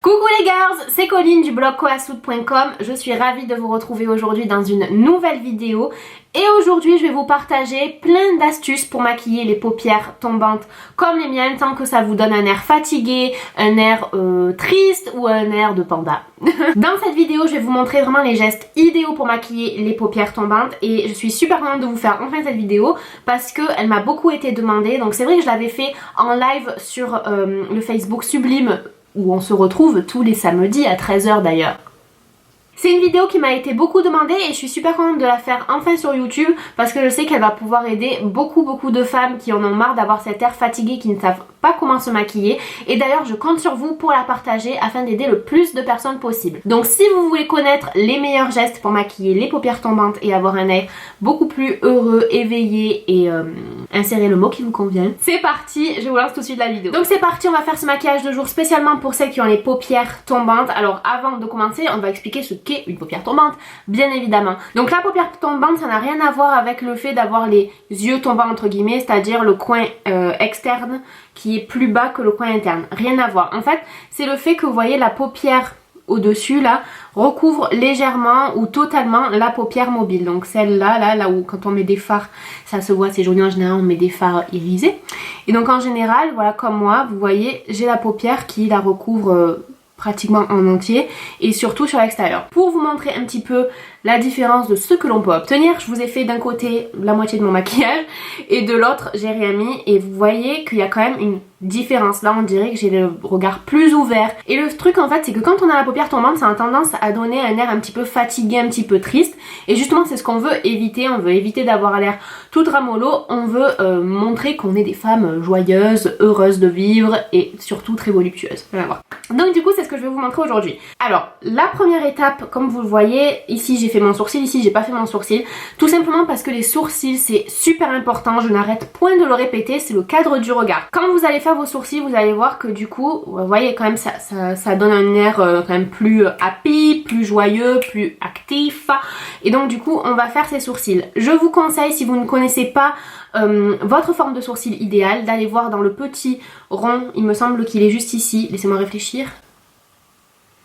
Coucou les girls, c'est Colline du blog coassout.com. Je suis ravie de vous retrouver aujourd'hui dans une nouvelle vidéo. Et aujourd'hui je vais vous partager plein d'astuces pour maquiller les paupières tombantes comme les miennes, tant que ça vous donne un air fatigué, un air triste ou un air de panda. Dans cette vidéo je vais vous montrer vraiment les gestes idéaux pour maquiller les paupières tombantes. Et je suis super contente de vous faire enfin cette vidéo parce qu'elle m'a beaucoup été demandée. Donc c'est vrai que je l'avais fait en live sur le Facebook Sublime, où on se retrouve tous les samedis à 13 h d'ailleurs. C'est une vidéo qui m'a été beaucoup demandée et je suis super contente de la faire enfin sur YouTube parce que je sais qu'elle va pouvoir aider beaucoup de femmes qui en ont marre d'avoir cet air fatigué, qui ne savent pas comment se maquiller. Et d'ailleurs je compte sur vous pour la partager afin d'aider le plus de personnes possible. Donc si vous voulez connaître les meilleurs gestes pour maquiller les paupières tombantes et avoir un air beaucoup plus heureux, éveillé et insérer le mot qui vous convient, c'est parti, je vous lance tout de suite la vidéo. Donc c'est parti, on va faire ce maquillage de jour spécialement pour celles qui ont les paupières tombantes. Alors avant de commencer, on va expliquer ce qu'est une paupière tombante, bien évidemment. Donc la paupière tombante, ça n'a rien à voir avec le fait d'avoir les yeux tombants entre guillemets, c'est-à-dire le coin externe qui est plus bas que le coin interne. Rien à voir. En fait, c'est le fait que vous voyez la paupière au-dessus là recouvre légèrement ou totalement la paupière mobile. Donc celle-là, là où quand on met des fards, ça se voit, c'est joli en général, on met des fards irisés. Et donc en général, voilà, comme moi, vous voyez, j'ai la paupière qui la recouvre pratiquement en entier et surtout sur l'extérieur. Pour vous montrer un petit peu la différence de ce que l'on peut obtenir, je vous ai fait d'un côté la moitié de mon maquillage et de l'autre j'ai rien mis et vous voyez qu'il y a quand même une différence. Là on dirait que j'ai le regard plus ouvert et le truc en fait c'est que quand on a la paupière tombante, ça a tendance à donner un air un petit peu fatigué, un petit peu triste et justement c'est ce qu'on veut éviter. On veut éviter d'avoir l'air tout ramollo, on veut montrer qu'on est des femmes joyeuses, heureuses de vivre et surtout très voluptueuses. Voilà. Donc du coup c'est ce que je vais vous montrer aujourd'hui. Alors la première étape, comme vous le voyez, ici j'ai fait mon sourcil, ici j'ai pas fait mon sourcil, tout simplement parce que les sourcils c'est super important, je n'arrête point de le répéter, c'est le cadre du regard. Quand vous allez faire vos sourcils, vous allez voir que du coup, vous voyez quand même ça donne un air quand même plus happy, plus joyeux, plus actif, et donc du coup on va faire ces sourcils. Je vous conseille, si vous ne connaissez pas votre forme de sourcil idéale, d'aller voir dans le petit rond, il me semble qu'il est juste ici, laissez-moi réfléchir.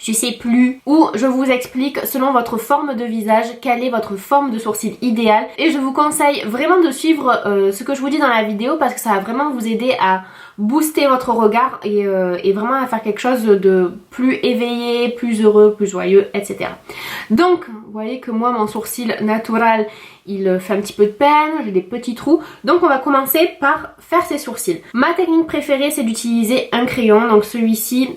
Je sais plus, où je vous explique selon votre forme de visage quelle est votre forme de sourcil idéale et je vous conseille vraiment de suivre ce que je vous dis dans la vidéo parce que ça va vraiment vous aider à booster votre regard et vraiment à faire quelque chose de plus éveillé, plus heureux, plus joyeux, etc. Donc vous voyez que moi mon sourcil naturel il fait un petit peu de peine, j'ai des petits trous, donc on va commencer par faire ses sourcils. Ma technique préférée c'est d'utiliser un crayon, donc celui-ci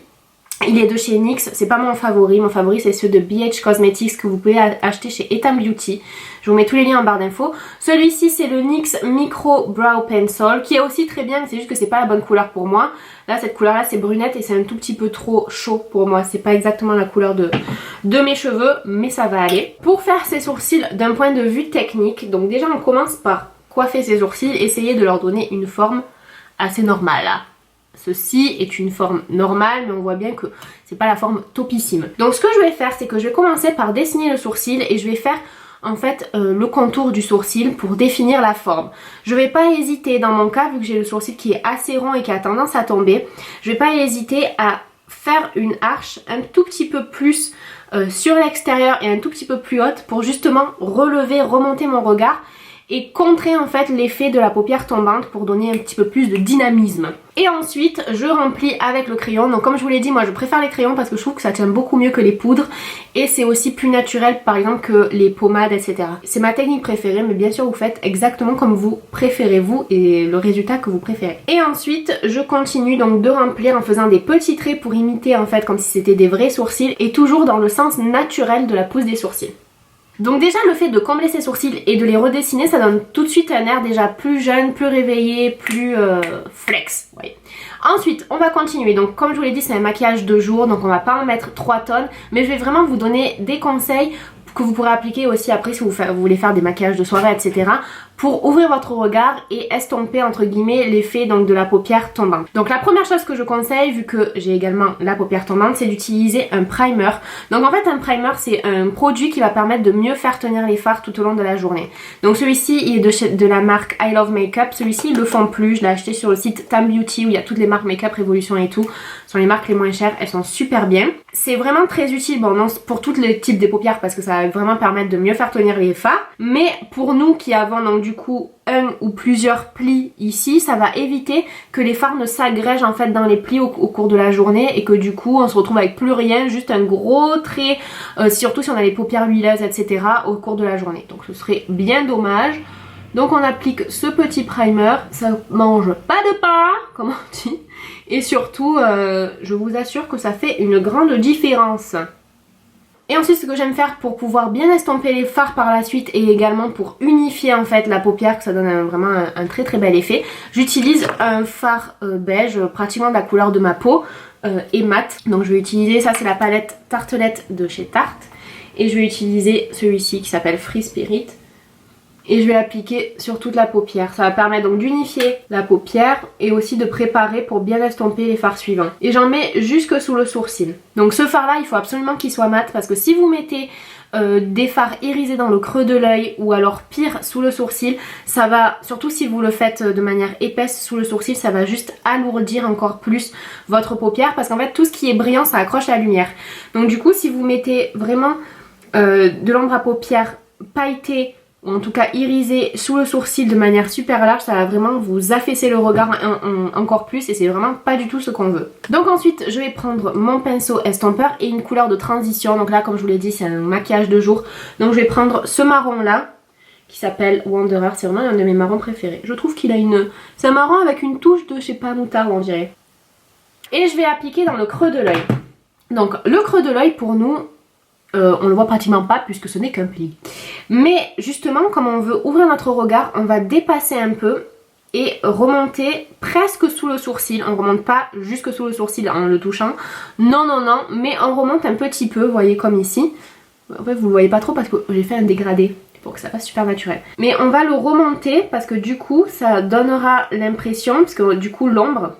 il est de chez NYX, c'est pas mon favori c'est ceux de BH Cosmetics que vous pouvez acheter chez Etam Beauty. Je vous mets tous les liens en barre d'infos. Celui-ci c'est le NYX Micro Brow Pencil qui est aussi très bien, mais c'est juste que c'est pas la bonne couleur pour moi. Là cette couleur là c'est brunette et c'est un tout petit peu trop chaud pour moi, c'est pas exactement la couleur de mes cheveux, mais ça va aller. Pour faire ces sourcils d'un point de vue technique, donc déjà on commence par coiffer ses sourcils, essayer de leur donner une forme assez normale. Ceci est une forme normale, mais on voit bien que c'est pas la forme topissime. Donc ce que je vais faire, c'est que je vais commencer par dessiner le sourcil et je vais faire en fait le contour du sourcil pour définir la forme. Je vais pas hésiter, dans mon cas, vu que j'ai le sourcil qui est assez rond et qui a tendance à tomber, je vais pas hésiter à faire une arche un tout petit peu plus sur l'extérieur et un tout petit peu plus haute pour justement relever, remonter mon regard et contrer en fait l'effet de la paupière tombante pour donner un petit peu plus de dynamisme. Et ensuite je remplis avec le crayon. Donc comme je vous l'ai dit, moi je préfère les crayons parce que je trouve que ça tient beaucoup mieux que les poudres et c'est aussi plus naturel par exemple que les pommades, etc. C'est ma technique préférée, mais bien sûr vous faites exactement comme vous préférez vous et le résultat que vous préférez. Et ensuite je continue donc de remplir en faisant des petits traits pour imiter en fait comme si c'était des vrais sourcils et toujours dans le sens naturel de la pousse des sourcils. Donc déjà le fait de combler ses sourcils et de les redessiner, ça donne tout de suite un air déjà plus jeune, plus réveillé, plus flex. Ouais. Ensuite on va continuer, donc comme je vous l'ai dit c'est un maquillage de jour, donc on va pas en mettre 3 tonnes, mais je vais vraiment vous donner des conseils que vous pourrez appliquer aussi après si vous voulez faire des maquillages de soirée, etc. pour ouvrir votre regard et estomper entre guillemets l'effet donc de la paupière tombante. Donc la première chose que je conseille, vu que j'ai également la paupière tombante, c'est d'utiliser un primer. Donc en fait un primer c'est un produit qui va permettre de mieux faire tenir les fards tout au long de la journée. Donc celui-ci il est de la marque I Love Makeup. Celui-ci ils le font plus, je l'ai acheté sur le site Tam Beauty où il y a toutes les marques Makeup Révolution et tout. Ce sont les marques les moins chères, elles sont super bien. C'est vraiment très utile, bon non pour tous les types des paupières parce que ça va vraiment permettre de mieux faire tenir les fards. Mais pour nous qui avons donc du coup un ou plusieurs plis ici, ça va éviter que les fards ne s'agrègent en fait dans les plis au cours de la journée et que du coup on se retrouve avec plus rien, juste un gros trait, surtout si on a les paupières huileuses etc. au cours de la journée. Donc ce serait bien dommage. Donc on applique ce petit primer, ça mange pas de pain, comme on dit, et surtout je vous assure que ça fait une grande différence. Et ensuite ce que j'aime faire pour pouvoir bien estomper les fards par la suite et également pour unifier en fait la paupière, que ça donne vraiment un très très bel effet, j'utilise un fard beige, pratiquement de la couleur de ma peau et mat. Donc je vais utiliser, ça c'est la palette Tartelette de chez Tarte, et je vais utiliser celui-ci qui s'appelle Free Spirit. Et je vais l'appliquer sur toute la paupière. Ça va permettre donc d'unifier la paupière et aussi de préparer pour bien estomper les fards suivants. Et j'en mets jusque sous le sourcil. Donc ce fard là il faut absolument qu'il soit mat parce que si vous mettez des fards irisés dans le creux de l'œil ou alors pire sous le sourcil, ça va, surtout si vous le faites de manière épaisse sous le sourcil, ça va juste alourdir encore plus votre paupière parce qu'en fait tout ce qui est brillant ça accroche la lumière. Donc du coup si vous mettez vraiment de l'ombre à paupières pailletée ou en tout cas irisé sous le sourcil de manière super large, ça va vraiment vous affaisser le regard encore plus et c'est vraiment pas du tout ce qu'on veut. Donc ensuite je vais prendre mon pinceau estompeur et une couleur de transition. Donc là comme je vous l'ai dit c'est un maquillage de jour. Donc je vais prendre ce marron là qui s'appelle Wanderer, c'est vraiment un de mes marrons préférés. Je trouve qu'il a c'est un marron avec une touche de je sais pas moutarde on dirait. Et je vais appliquer dans le creux de l'œil. Donc le creux de l'œil pour nous on le voit pratiquement pas puisque ce n'est qu'un pli. Mais justement comme on veut ouvrir notre regard, on va dépasser un peu et remonter presque sous le sourcil. On remonte pas jusque sous le sourcil en le touchant. Non non non, mais on remonte un petit peu, vous voyez comme ici. En fait vous le voyez pas trop parce que j'ai fait un dégradé pour que ça fasse super naturel. Mais on va le remonter parce que du coup ça donnera l'impression, parce que du coup l'ombre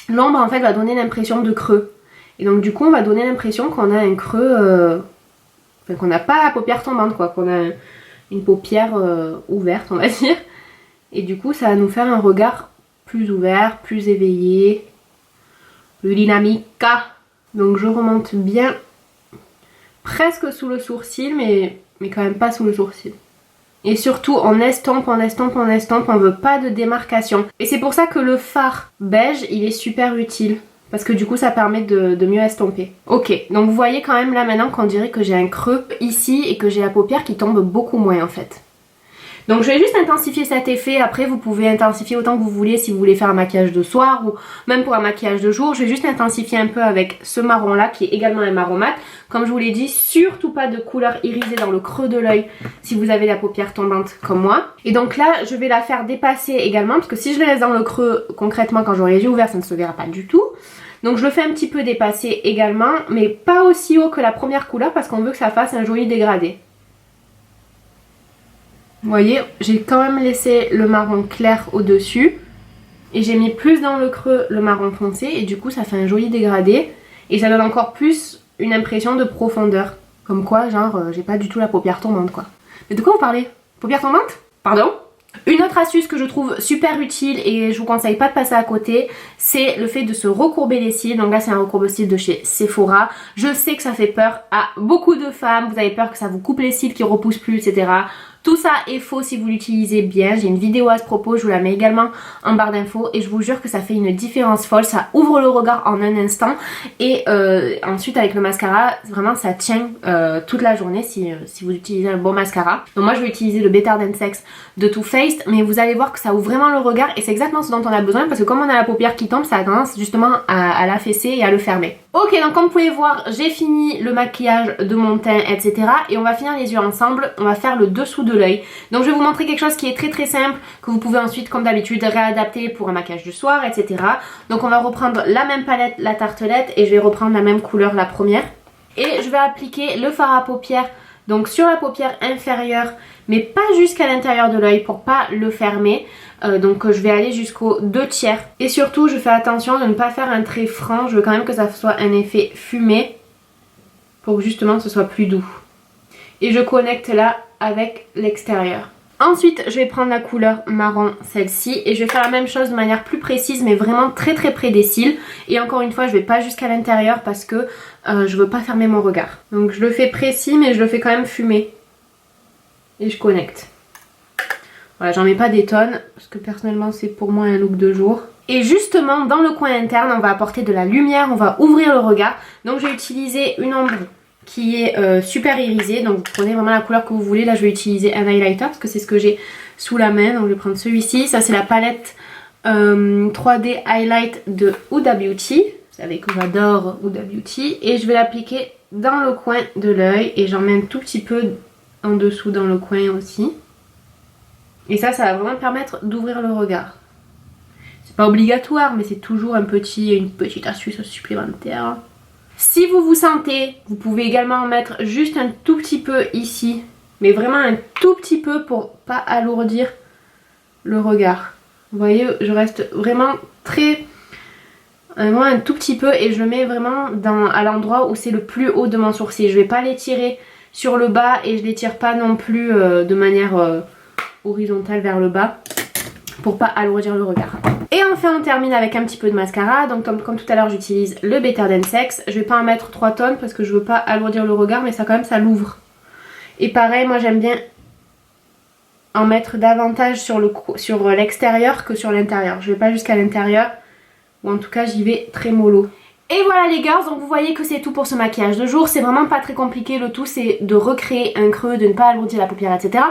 en fait va donner l'impression de creux. Et donc du coup on va donner l'impression qu'on a un creux... Enfin, qu'on n'a pas la paupière tombante quoi, qu'on a une paupière ouverte on va dire. Et du coup ça va nous faire un regard plus ouvert, plus éveillé, plus dynamique. Donc je remonte bien presque sous le sourcil mais quand même pas sous le sourcil. Et surtout on estompe, on estompe, on estompe, on veut pas de démarcation. Et c'est pour ça que le fard beige il est super utile. Parce que du coup ça permet de mieux estomper. Ok, donc vous voyez quand même là maintenant qu'on dirait que j'ai un creux ici et que j'ai la paupière qui tombe beaucoup moins en fait. Donc je vais juste intensifier cet effet, après vous pouvez intensifier autant que vous voulez si vous voulez faire un maquillage de soir ou même pour un maquillage de jour. Je vais juste intensifier un peu avec ce marron là qui est également un marron mat. Comme je vous l'ai dit, surtout pas de couleur irisée dans le creux de l'œil si vous avez la paupière tombante comme moi. Et donc là je vais la faire dépasser également parce que si je le laisse dans le creux concrètement quand j'aurai les yeux ouverts ça ne se verra pas du tout. Donc je le fais un petit peu dépasser également mais pas aussi haut que la première couleur parce qu'on veut que ça fasse un joli dégradé. Vous voyez, j'ai quand même laissé le marron clair au-dessus et j'ai mis plus dans le creux le marron foncé et du coup ça fait un joli dégradé et ça donne encore plus une impression de profondeur. Comme quoi, genre, j'ai pas du tout la paupière tombante quoi. Mais de quoi vous parlez? Paupière tombante? Pardon? Une autre astuce que je trouve super utile et je vous conseille pas de passer à côté, c'est le fait de se recourber les cils. Donc là c'est un recourbe-cils de chez Sephora. Je sais que ça fait peur à beaucoup de femmes, vous avez peur que ça vous coupe les cils qui repoussent plus etc. Tout ça est faux si vous l'utilisez bien. J'ai une vidéo à ce propos, je vous la mets également en barre d'infos et je vous jure que ça fait une différence folle. Ça ouvre le regard en un instant et ensuite avec le mascara, vraiment ça tient toute la journée si vous utilisez un bon mascara. Donc moi je vais utiliser le Better Than Sex de Too Faced, mais vous allez voir que ça ouvre vraiment le regard et c'est exactement ce dont on a besoin parce que comme on a la paupière qui tombe, ça a tendance justement à l'affaisser et à le fermer. Ok, donc comme vous pouvez voir, j'ai fini le maquillage de mon teint, etc. Et on va finir les yeux ensemble, on va faire le dessous de l'œil. Donc je vais vous montrer quelque chose qui est très très simple, que vous pouvez ensuite comme d'habitude réadapter pour un maquillage du soir, etc. Donc on va reprendre la même palette, la Tartelette, et je vais reprendre la même couleur, la première. Et je vais appliquer le fard à paupières Donc sur la paupière inférieure, mais pas jusqu'à l'intérieur de l'œil pour pas le fermer. Donc je vais aller jusqu'aux 2/3. Et surtout je fais attention de ne pas faire un trait franc, je veux quand même que ça soit un effet fumé pour que justement ce soit plus doux. Et je connecte là avec l'extérieur. Ensuite je vais prendre la couleur marron, celle-ci, et je vais faire la même chose de manière plus précise mais vraiment très près des cils. Et encore une fois je vais pas jusqu'à l'intérieur parce que je veux pas fermer mon regard. Donc je le fais précis mais je le fais quand même fumé. Et je connecte. Voilà, j'en mets pas des tonnes parce que personnellement c'est pour moi un look de jour. Et justement dans le coin interne on va apporter de la lumière, on va ouvrir le regard. Donc je vais utiliser une ombre qui est super irisée, donc vous prenez vraiment la couleur que vous voulez. Là je vais utiliser un highlighter parce que c'est ce que j'ai sous la main, donc je vais prendre celui-ci. Ça c'est la palette 3D Highlight de Huda Beauty, vous savez que j'adore Huda Beauty. Et je vais l'appliquer dans le coin de l'œil et j'en mets un tout petit peu en dessous dans le coin aussi. Et ça va vraiment permettre d'ouvrir le regard. C'est pas obligatoire mais c'est toujours une petite astuce supplémentaire. Si vous vous sentez, vous pouvez également en mettre juste un tout petit peu ici. Mais vraiment un tout petit peu pour pas alourdir le regard. Vous voyez, je reste vraiment vraiment un tout petit peu et je le mets vraiment à l'endroit où c'est le plus haut de mon sourcil. Je vais pas l'étirer sur le bas et je l'étire pas non plus de manière horizontale vers le bas pour pas alourdir le regard. Et enfin on termine avec un petit peu de mascara. Donc comme tout à l'heure j'utilise le Better Than Sex. Je vais pas en mettre 3 tonnes parce que je veux pas alourdir le regard mais ça quand même ça l'ouvre. Et pareil moi j'aime bien en mettre davantage sur l'extérieur que sur l'intérieur. Je vais pas jusqu'à l'intérieur ou en tout cas j'y vais très mollo. Et voilà les girls, donc vous voyez que c'est tout pour ce maquillage de jour. C'est vraiment pas très compliqué, le tout c'est de recréer un creux, de ne pas alourdir la paupière, etc.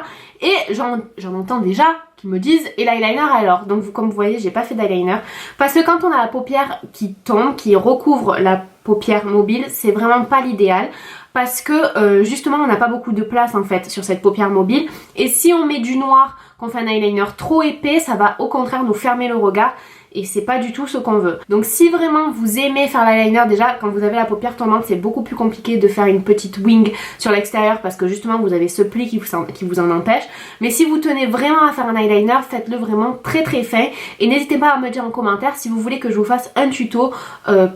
Et j'en entends déjà qui me disent et l'eyeliner alors. Donc comme vous voyez j'ai pas fait d'eyeliner parce que quand on a la paupière qui tombe, qui recouvre la paupière mobile, c'est vraiment pas l'idéal. Parce que justement on n'a pas beaucoup de place en fait sur cette paupière mobile. Et si on met du noir, qu'on fait un eyeliner trop épais, ça va au contraire nous fermer le regard. Et c'est pas du tout ce qu'on veut. Donc si vraiment vous aimez faire l'eyeliner, déjà quand vous avez la paupière tombante c'est beaucoup plus compliqué de faire une petite wing sur l'extérieur parce que justement vous avez ce pli qui vous en empêche. Mais si vous tenez vraiment à faire un eyeliner, faites-le vraiment très fin. Et n'hésitez pas à me dire en commentaire si vous voulez que je vous fasse un tuto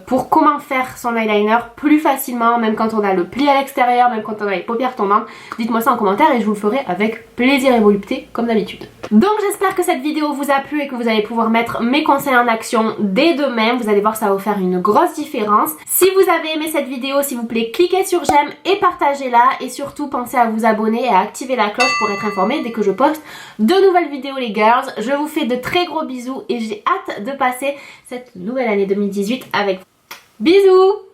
pour comment faire son eyeliner plus facilement, même quand on a le pli à l'extérieur, même quand on a les paupières tombantes. Dites-moi ça en commentaire et je vous le ferai avec plaisir et volupté comme d'habitude. Donc j'espère que cette vidéo vous a plu et que vous allez pouvoir mettre mes conseils en action dès demain. Vous allez voir, ça va vous faire une grosse différence. Si vous avez aimé cette vidéo, s'il vous plaît, cliquez sur j'aime et partagez-la. Et surtout, pensez à vous abonner et à activer la cloche pour être informé dès que je poste de nouvelles vidéos les girls. Je vous fais de très gros bisous et j'ai hâte de passer cette nouvelle année 2018 avec vous. Bisous!